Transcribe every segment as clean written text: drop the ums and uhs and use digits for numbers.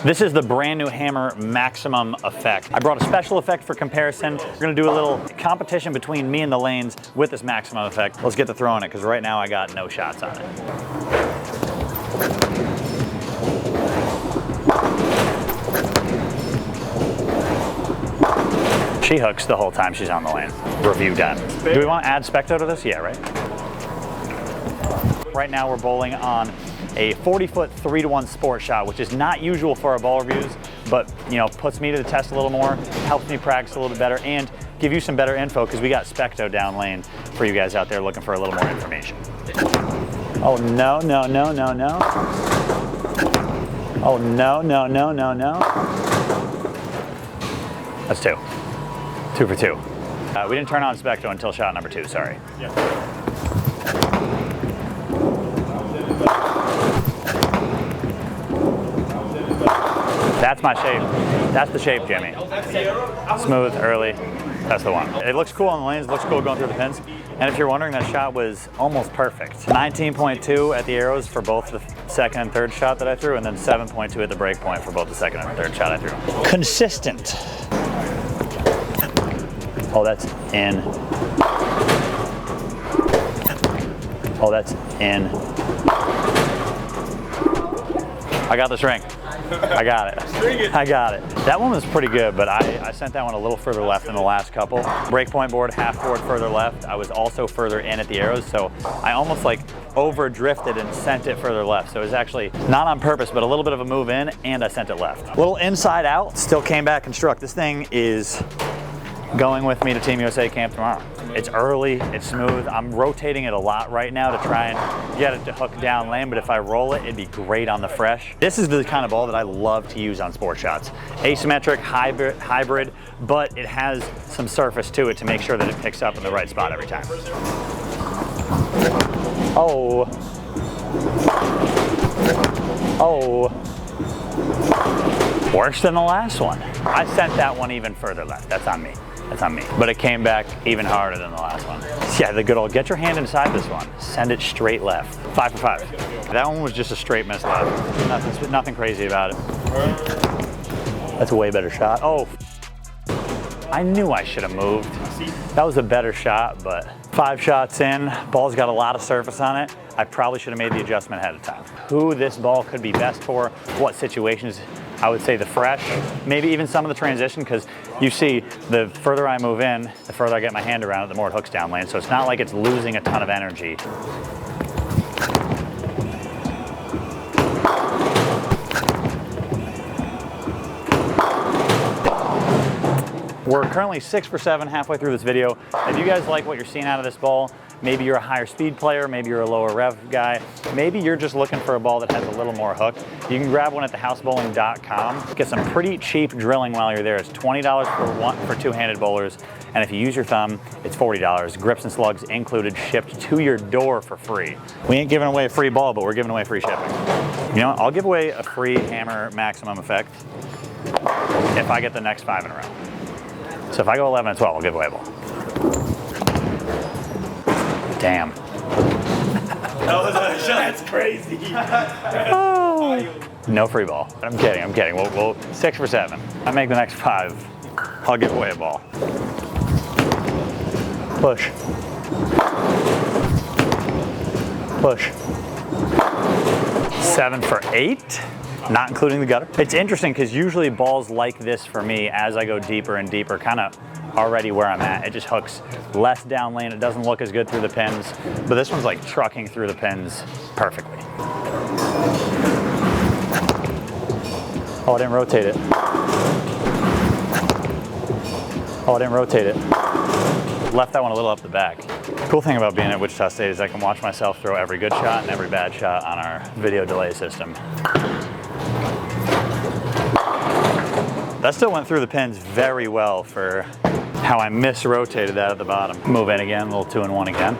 This is the brand new hammer maximum effect. I brought a special effect for comparison. We're gonna do a little competition between me and the lanes with this maximum effect. Let's get to throwing it, because right now I got no shots on it. She hooks the whole time she's on the lane. Review done. Do we want to add Specto to this? Yeah, right? Right now we're bowling on a 40-foot 3-to-1 sport shot, which is not usual for our ball reviews, but puts me to the test a little more, helps me practice a little bit better, and give you some better info, because we got Specto down lane for you guys out there looking for a little more information. Oh no, no, no, no, no. Oh no, no, no, no, no. That's 2. 2 for 2. We didn't turn on Specto until shot number 2, sorry. Yep. That's my shape. That's the shape, Jimmy. Smooth, early. That's the one. It looks cool on the lanes, looks cool going through the pins. And if you're wondering, that shot was almost perfect. 19.2 at the arrows for both the second and third shot that I threw, and then 7.2 at the break point for both the second and third shot I threw. Consistent. Oh, that's in. Oh, that's in. I got this ring. I got it. I got it. That one was pretty good, but I sent that one a little further left than the last couple. Breakpoint board, half board further left. I was also further in at the arrows, so I almost like over drifted and sent it further left. So it was actually not on purpose, but a little bit of a move in, and I sent it left. A little inside out, still came back and struck. This thing is going with me to Team USA camp tomorrow. It's early, it's smooth. I'm rotating it a lot right now to try and get it to hook down lane, but if I roll it, it'd be great on the fresh. This is the kind of ball that I love to use on sport shots. Asymmetric, hybrid, but it has some surface to it to make sure that it picks up in the right spot every time. Oh. Oh. Worse than the last one. I sent that one even further left. That's on me. That's on me. But it came back even harder than the last one. Yeah, the good old get your hand inside this one. Send it straight left. 5 for 5. That one was just a straight miss left. Nothing crazy about it. That's a way better shot. Oh, I knew I should have moved. That was a better shot, but 5 shots in, ball's got a lot of surface on it. I probably should have made the adjustment ahead of time. Who this ball could be best for, what situations, I would say the fresh, maybe even some of the transition, because you see the further I move in, the further I get my hand around it, the more it hooks down lane. So it's not like it's losing a ton of energy. We're currently 6 for 7 halfway through this video. If you guys like what you're seeing out of this ball, maybe you're a higher speed player, maybe you're a lower rev guy, maybe you're just looking for a ball that has a little more hook, you can grab one at thehousebowling.com. Get some pretty cheap drilling while you're there. It's $20 for two-handed bowlers, and if you use your thumb, it's $40. Grips and slugs included, shipped to your door for free. We ain't giving away a free ball, but we're giving away free shipping. You know what? I'll give away a free hammer maximum effect if I get the next 5 in a row. So if I go 11 and 12, I'll give away a ball. Damn. That's crazy. Oh. No free ball. I'm kidding. We'll 6 for 7. I make the next 5, I'll give away a ball. Push. Push. 7 for 8. Not including the gutter. It's interesting because usually balls like this for me, as I go deeper and deeper, kind of already where I'm at, it just hooks less down lane. It doesn't look as good through the pins, but this one's like trucking through the pins perfectly. Oh, I didn't rotate it. Oh, I didn't rotate it. Left that one a little up the back. Cool thing about being at Wichita State is I can watch myself throw every good shot and every bad shot on our video delay system. That still went through the pins very well for how I misrotated that at the bottom. Move in again, a little 2-and-1 again.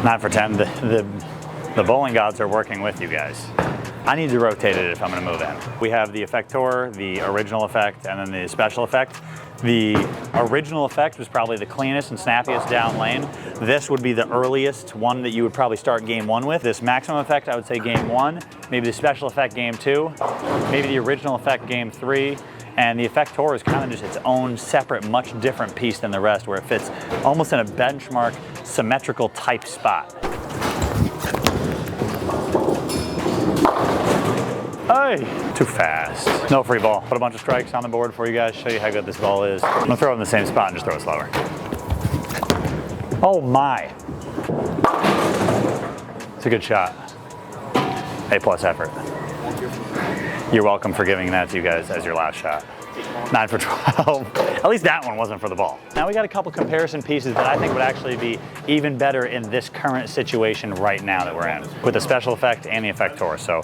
Nine for 10. The bowling gods are working with you guys. I need to rotate it if I'm gonna move in. We have the Effector, the original effect, and then the special effect. The original effect was probably the cleanest and snappiest down lane. This would be the earliest one that you would probably start game 1 with. This maximum effect, I would say game 1, maybe the special effect game 2, maybe the original effect game 3, and the Effector is kind of just its own separate, much different piece than the rest, where it fits almost in a benchmark, symmetrical type spot. Hey, too fast. No free ball. Put a bunch of strikes on the board for you guys, show you how good this ball is. I'm gonna throw it in the same spot and just throw it slower. Oh my. It's a good shot. A+ effort. You're welcome for giving that to you guys as your last shot. 9 for 12. At least that one wasn't for the ball. Now we got a couple comparison pieces that I think would actually be even better in this current situation right now that we're in, with the special effect and the Effector. So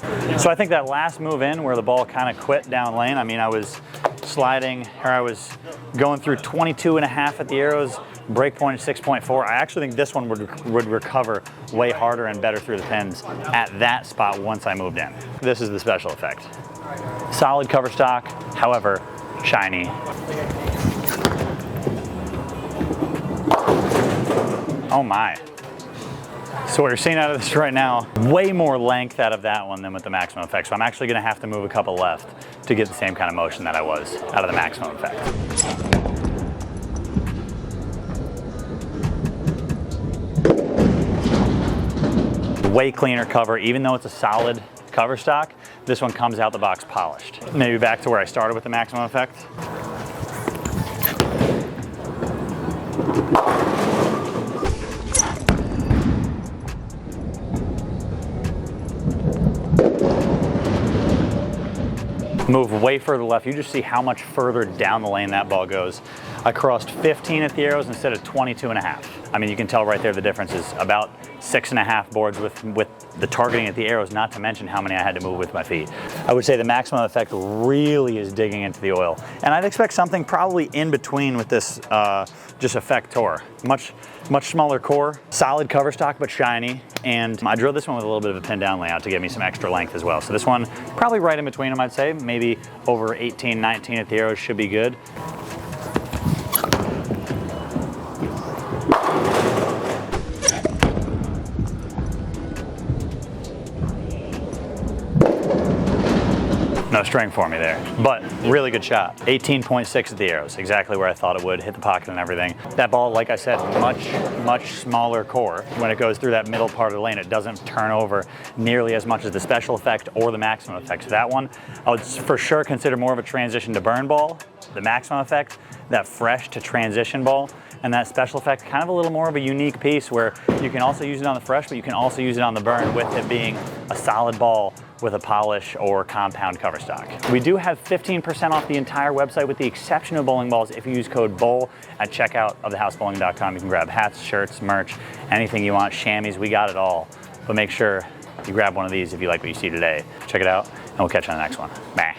I think that last move in where the ball kind of quit down lane, I mean, I was sliding, or I was going through 22.5 at the arrows, breakpoint at 6.4. I actually think this one would recover way harder and better through the pins at that spot once I moved in. This is the special effect. Solid cover stock, however, shiny. Oh my. So what you're seeing out of this right now, way more length out of that one than with the maximum effect. So I'm actually gonna have to move a couple left to get the same kind of motion that I was out of the maximum effect. Way cleaner cover, even though it's a solid cover stock, this one comes out the box polished. Maybe back to where I started with the maximum effect. Move way further left. You just see how much further down the lane that ball goes. I crossed 15 at the arrows instead of 22.5. I mean, you can tell right there the difference is about 6.5 boards with the targeting at the arrows, not to mention how many I had to move with my feet. I would say the maximum effect really is digging into the oil. And I'd expect something probably in between with this just Effector. Much smaller core, solid cover stock, but shiny. And I drilled this one with a little bit of a pin down layout to give me some extra length as well. So this one, probably right in between them, I'd say. Maybe over 18, 19 at the arrows should be good. No string for me there, but really good shot. 18.6 at the arrows, exactly where I thought it would, hit the pocket and everything. That ball, like I said, much smaller core. When it goes through that middle part of the lane, it doesn't turn over nearly as much as the special effect or the maximum effect. So that one, I would for sure consider more of a transition to burn ball. The maximum effect, that fresh to transition ball, and that special effect, kind of a little more of a unique piece where you can also use it on the fresh, but you can also use it on the burn with it being a solid ball with a polish or compound cover stock. We do have 15% off the entire website with the exception of bowling balls if you use code BOWL at checkout of thehousebowling.com. You can grab hats, shirts, merch, anything you want, chamois, we got it all. But make sure you grab one of these if you like what you see today. Check it out, and we'll catch you on the next one. Bye.